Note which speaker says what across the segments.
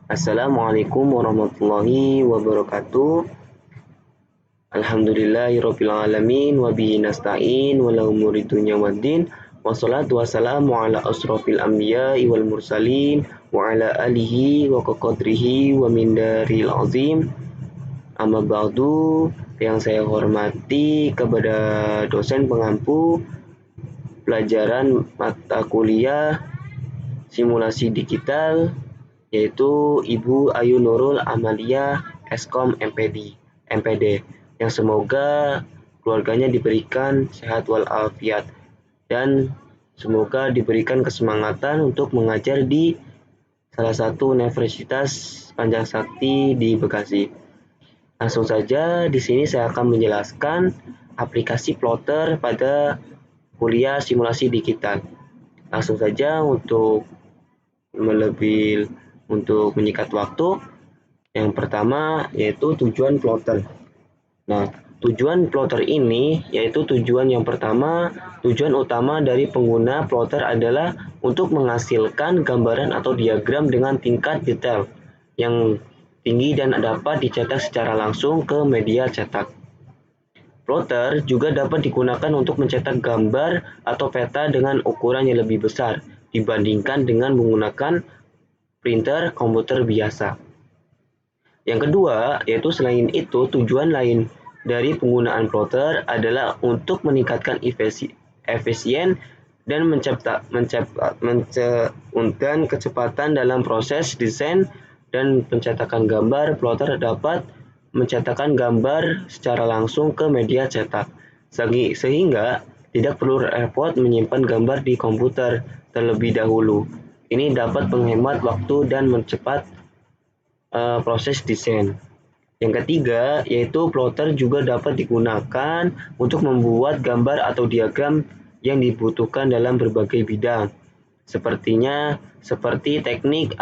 Speaker 1: Assalamualaikum warahmatullahi wabarakatuh. Alhamdulillahirabbil alamin wa bihi nasta'in wa la umuri dunya waddin. Wassalatu wassalamu ala asrofil anbiya'i wal mursalin wa ala alihi wa qadrihi wa min daril azim. Amma ba'du, yang saya hormati kepada dosen pengampu pelajaran mata kuliah simulasi digital, yaitu Ibu Ayu Nurul Amalia Eskom MPD, yang semoga keluarganya diberikan sehat walafiat dan semoga diberikan kesemangatan untuk mengajar di salah satu Universitas Panjang Sakti di Bekasi. Langsung saja di sini saya akan menjelaskan aplikasi plotter pada kuliah simulasi digital. Langsung saja untuk menyikat waktu, yang pertama yaitu tujuan plotter. Nah, tujuan plotter ini yaitu tujuan utama dari pengguna plotter adalah untuk menghasilkan gambaran atau diagram dengan tingkat detail yang tinggi dan dapat dicetak secara langsung ke media cetak. Plotter juga dapat digunakan untuk mencetak gambar atau peta dengan ukuran yang lebih besar dibandingkan dengan menggunakan printer komputer biasa. Yang kedua, yaitu selain itu, tujuan lain dari penggunaan plotter adalah untuk meningkatkan efisien dan kecepatan dalam proses desain dan pencetakan gambar. Plotter dapat mencetakkan gambar secara langsung ke media cetak, sehingga tidak perlu repot menyimpan gambar di komputer terlebih dahulu. Ini dapat menghemat waktu dan mempercepat proses desain. Yang ketiga, yaitu plotter juga dapat digunakan untuk membuat gambar atau diagram yang dibutuhkan dalam berbagai bidang, seperti teknik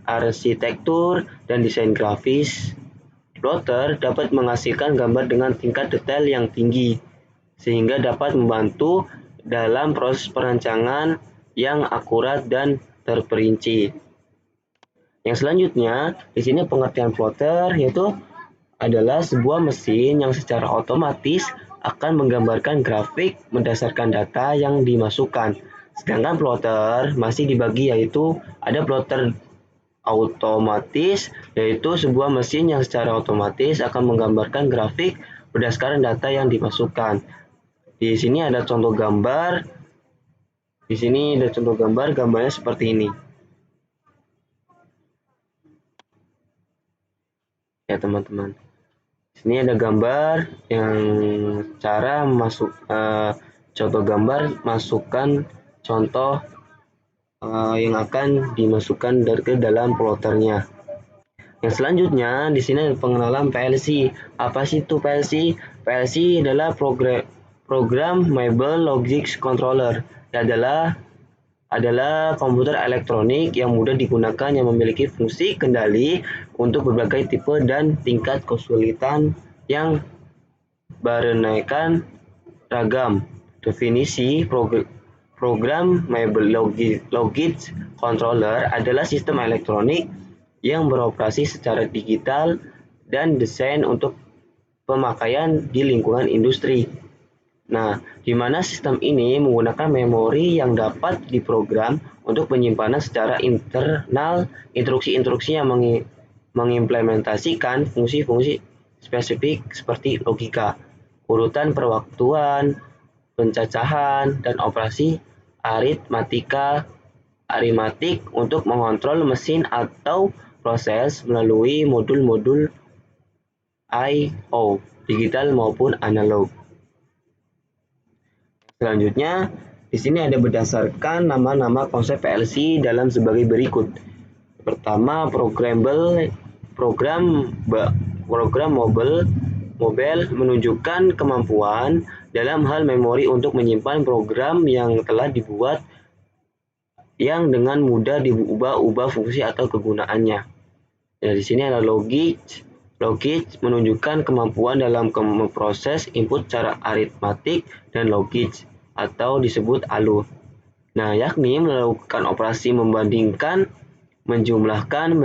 Speaker 1: arsitektur dan desain grafis. Plotter dapat menghasilkan gambar dengan tingkat detail yang tinggi, sehingga dapat membantu dalam proses perancangan yang akurat dan terperinci. Yang selanjutnya, di sini pengertian plotter yaitu adalah sebuah mesin yang secara otomatis akan menggambarkan grafik berdasarkan data yang dimasukkan. Sedangkan plotter masih dibagi, yaitu ada plotter otomatis, yaitu sebuah mesin yang secara otomatis akan menggambarkan grafik berdasarkan data yang dimasukkan. Di sini ada contoh gambar. Gambarnya seperti ini. Ya teman-teman. Di sini ada gambar yang cara contoh gambar, masukkan contoh yang akan dimasukkan ke dalam plotternya. Yang selanjutnya di sini ada pengenalan PLC. Apa sih itu PLC? PLC adalah Programmable Logic Controller. Adalah komputer elektronik yang mudah digunakan yang memiliki fungsi kendali untuk berbagai tipe dan tingkat kesulitan yang beraneka ragam. Definisi Programmable Logic Controller adalah sistem elektronik yang beroperasi secara digital dan desain untuk pemakaian di lingkungan industri. Nah, di mana sistem ini menggunakan memori yang dapat diprogram untuk penyimpanan secara internal instruksi-instruksi yang mengimplementasikan fungsi-fungsi spesifik seperti logika, urutan perwaktuan, pencacahan, dan operasi aritmatik untuk mengontrol mesin atau proses melalui modul-modul I/O, digital maupun analog. Selanjutnya, di sini ada berdasarkan nama-nama konsep PLC dalam sebagai berikut. Pertama, mobile menunjukkan kemampuan dalam hal memori untuk menyimpan program yang telah dibuat yang dengan mudah diubah-ubah fungsi atau kegunaannya. Nah, di sini ada logic menunjukkan kemampuan dalam memproses input secara aritmatik dan logis atau disebut alur. Nah, yakni melakukan operasi membandingkan menjumlahkan,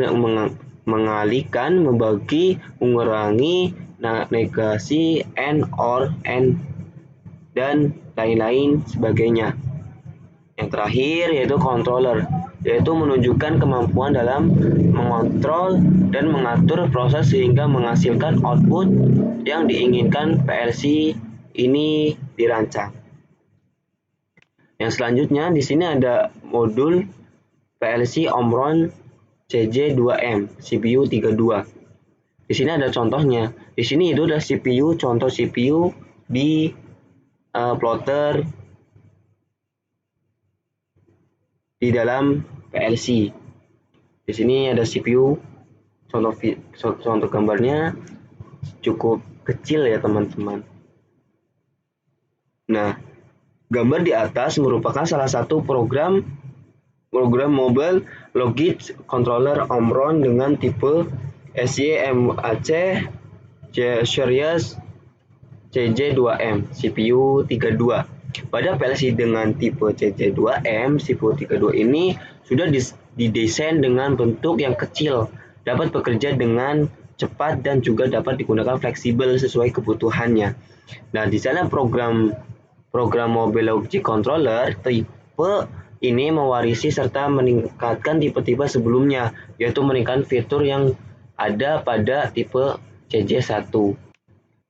Speaker 1: mengalihkan, membagi, mengurangi, negasi, and, or, and, dan lain-lain sebagainya. Yang terakhir yaitu controller, yaitu menunjukkan kemampuan dalam mengontrol dan mengatur proses sehingga menghasilkan output yang diinginkan PLC ini dirancang. Yang selanjutnya di sini ada modul PLC Omron CJ2M CPU 32. Di sini ada contohnya. Di sini itu ada CPU, contoh CPU di plotter di dalam PLC. Di sini ada CPU, contoh gambarnya cukup kecil ya teman-teman. Nah, gambar di atas merupakan salah satu program mobile logic controller Omron dengan tipe SYMAC Series CJ2M CPU 32. Pada PLC dengan tipe CJ2M CPU 32 ini sudah didesain dengan bentuk yang kecil, dapat bekerja dengan cepat dan juga dapat digunakan fleksibel sesuai kebutuhannya. Nah, di sana program mobile logic controller tipe ini mewarisi serta meningkatkan tipe-tipe sebelumnya, yaitu meningkatkan fitur yang ada pada tipe CJ1.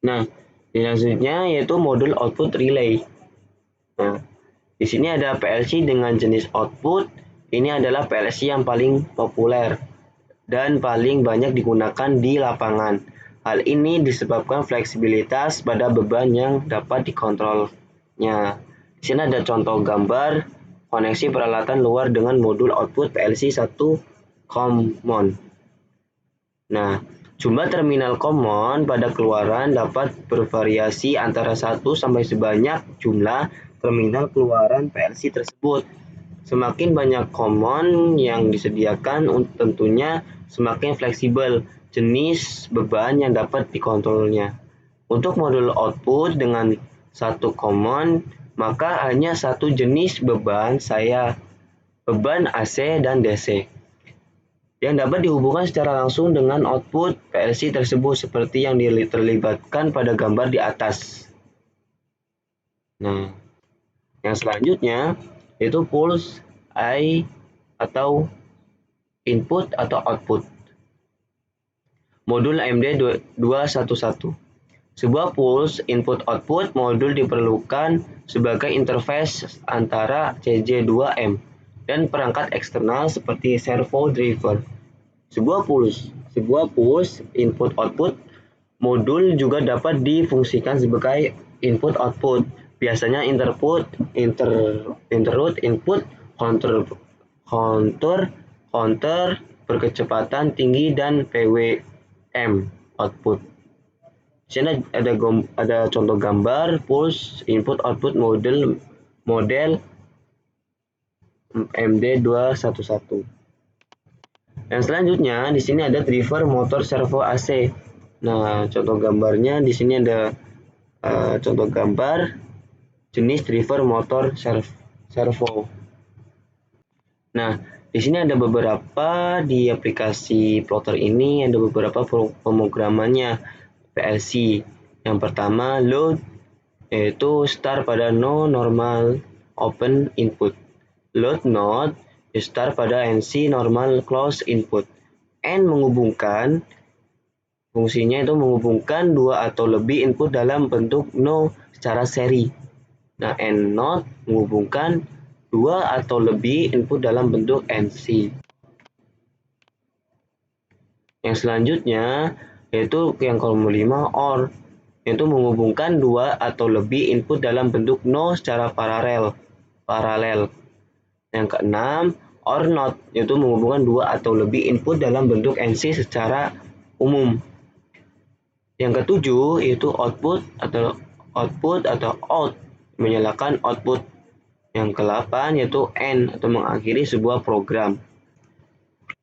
Speaker 1: Nah, selanjutnya yaitu modul output relay. Nah, di sini ada PLC dengan jenis output. Ini adalah PLC yang paling populer dan paling banyak digunakan di lapangan. Hal ini disebabkan fleksibilitas pada beban yang dapat dikontrolnya. Di sini ada contoh gambar koneksi peralatan luar dengan modul output PLC 1 common. Nah, jumlah terminal common pada keluaran dapat bervariasi antara 1 sampai sebanyak jumlah terminal keluaran PLC tersebut. Semakin banyak common yang disediakan, tentunya semakin fleksibel jenis beban yang dapat dikontrolnya. Untuk modul output dengan satu common, maka hanya satu jenis beban AC dan DC, yang dapat dihubungkan secara langsung dengan output PLC tersebut seperti yang terlibatkan pada gambar di atas. Nah, yang selanjutnya yaitu pulse I atau input atau output. Modul MD211. Sebuah pulse input-output modul diperlukan sebagai interface antara CJ2M dan perangkat eksternal seperti servo driver. Sebuah pulse input-output modul juga dapat difungsikan sebagai input-output. Biasanya interrupt input, counter berkecepatan tinggi, dan PWM output. Di sini ada contoh gambar pulse input output model MD211. Yang selanjutnya di sini ada driver motor servo AC. Nah, contoh gambarnya di sini ada contoh gambar jenis driver motor servo. Nah, di sini ada beberapa di aplikasi plotter ini ada beberapa pemrogramannya PLC. Yang pertama load, yaitu start pada no normal open input. Load not start pada NC normal close input. And menghubungkan, fungsinya itu menghubungkan dua atau lebih input dalam bentuk no secara seri. Nah, and not menghubungkan dua atau lebih input dalam bentuk NC. Yang selanjutnya yaitu yang kolom 5 OR, yaitu menghubungkan dua atau lebih input dalam bentuk no secara paralel. Yang keenam OR not, yaitu menghubungkan dua atau lebih input dalam bentuk NC secara umum. Yang ketujuh yaitu output atau out, menyalakan output. Yang ke-8 yaitu end atau mengakhiri sebuah program.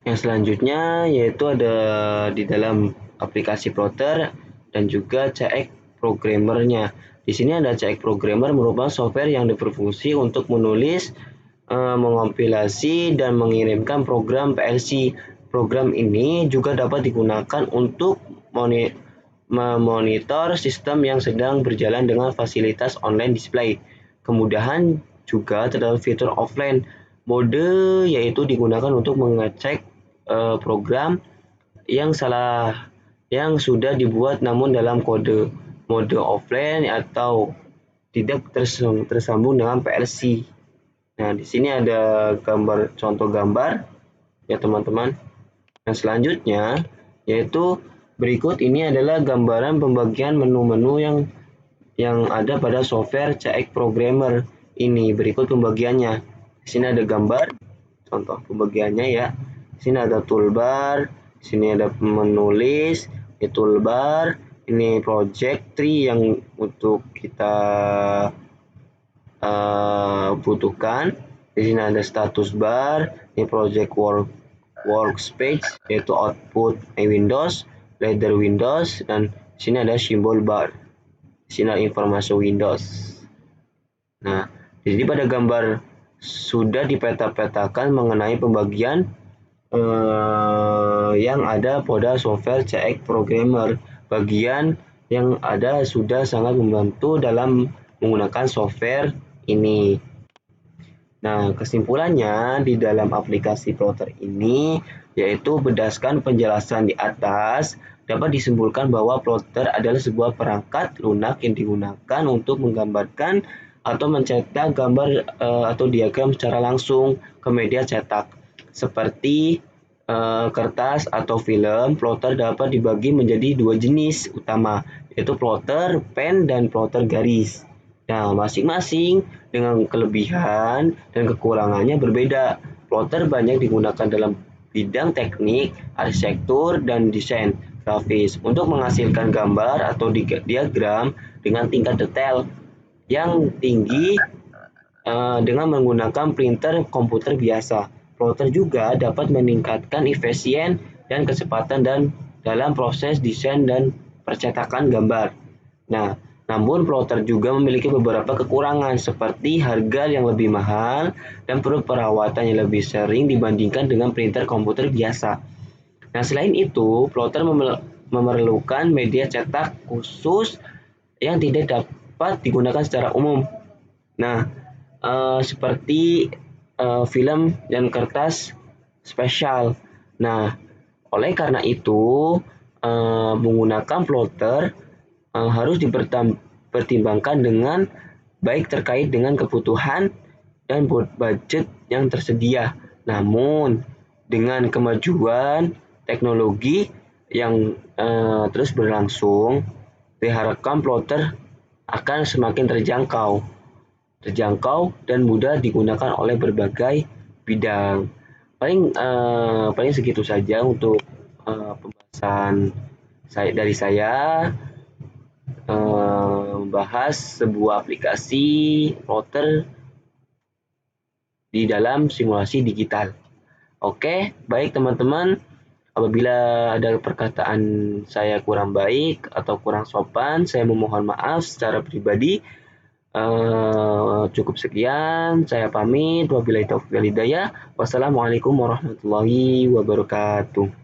Speaker 1: Yang selanjutnya yaitu ada di dalam aplikasi plotter dan juga CX programmernya. Di sini ada CX programmer merupakan software yang berfungsi untuk menulis mengompilasi dan mengirimkan program PLC. Program ini juga dapat digunakan untuk memonitor sistem yang sedang berjalan dengan fasilitas online display. Kemudahan juga terdapat fitur offline mode, yaitu digunakan untuk mengecek program yang sudah dibuat namun dalam mode offline atau tidak tersambung dengan PLC. Nah, di sini ada contoh gambar ya teman-teman. Nah, selanjutnya yaitu berikut ini adalah gambaran pembagian menu-menu yang ada pada software CX Programmer ini. Berikut pembagiannya. Di sini ada gambar, contoh pembagiannya ya. Di sini ada toolbar, di sini ada menulis, di toolbar, ini project tree yang untuk kita butuhkan. Di sini ada status bar, ini project workspace yaitu output Windows, ladder Windows, dan di sini ada simbol bar. Di sini ada informasi Windows. Nah, jadi pada gambar sudah dipeta-petakan mengenai pembagian yang ada pada software CX Programmer. Bagian yang ada sudah sangat membantu dalam menggunakan software ini. Nah, kesimpulannya di dalam aplikasi plotter ini, yaitu berdasarkan penjelasan di atas, dapat disimpulkan bahwa plotter adalah sebuah perangkat lunak yang digunakan untuk menggambarkan atau mencetak gambar atau diagram secara langsung ke media cetak. Seperti kertas atau film, plotter dapat dibagi menjadi dua jenis utama, yaitu plotter pen dan plotter garis. Nah, masing-masing dengan kelebihan dan kekurangannya berbeda. Plotter banyak digunakan dalam bidang teknik, arsitektur, dan desain grafis untuk menghasilkan gambar atau diagram dengan tingkat detail yang tinggi dengan menggunakan printer komputer biasa. Plotter juga dapat meningkatkan efisien dan kecepatan dalam proses desain dan percetakan gambar. Nah, namun plotter juga memiliki beberapa kekurangan seperti harga yang lebih mahal dan perlu perawatan yang lebih sering dibandingkan dengan printer komputer biasa. Nah, selain itu, plotter memerlukan media cetak khusus yang tidak dapat digunakan secara umum. Nah, seperti film dan kertas spesial. Nah, oleh karena itu, menggunakan plotter harus dipertimbangkan dengan baik terkait dengan kebutuhan dan budget yang tersedia. Namun, dengan kemajuan teknologi yang terus berlangsung, diharapkan plotter akan semakin terjangkau dan mudah digunakan oleh berbagai bidang. Paling segitu saja untuk pembahasan dari saya membahas sebuah aplikasi plotter di dalam simulasi digital. Oke, baik teman-teman. Apabila ada perkataan saya kurang baik atau kurang sopan, saya memohon maaf secara pribadi. Cukup sekian, saya pamit. Wabillahi taufiq wal hidayah. Wassalamualaikum warahmatullahi wabarakatuh.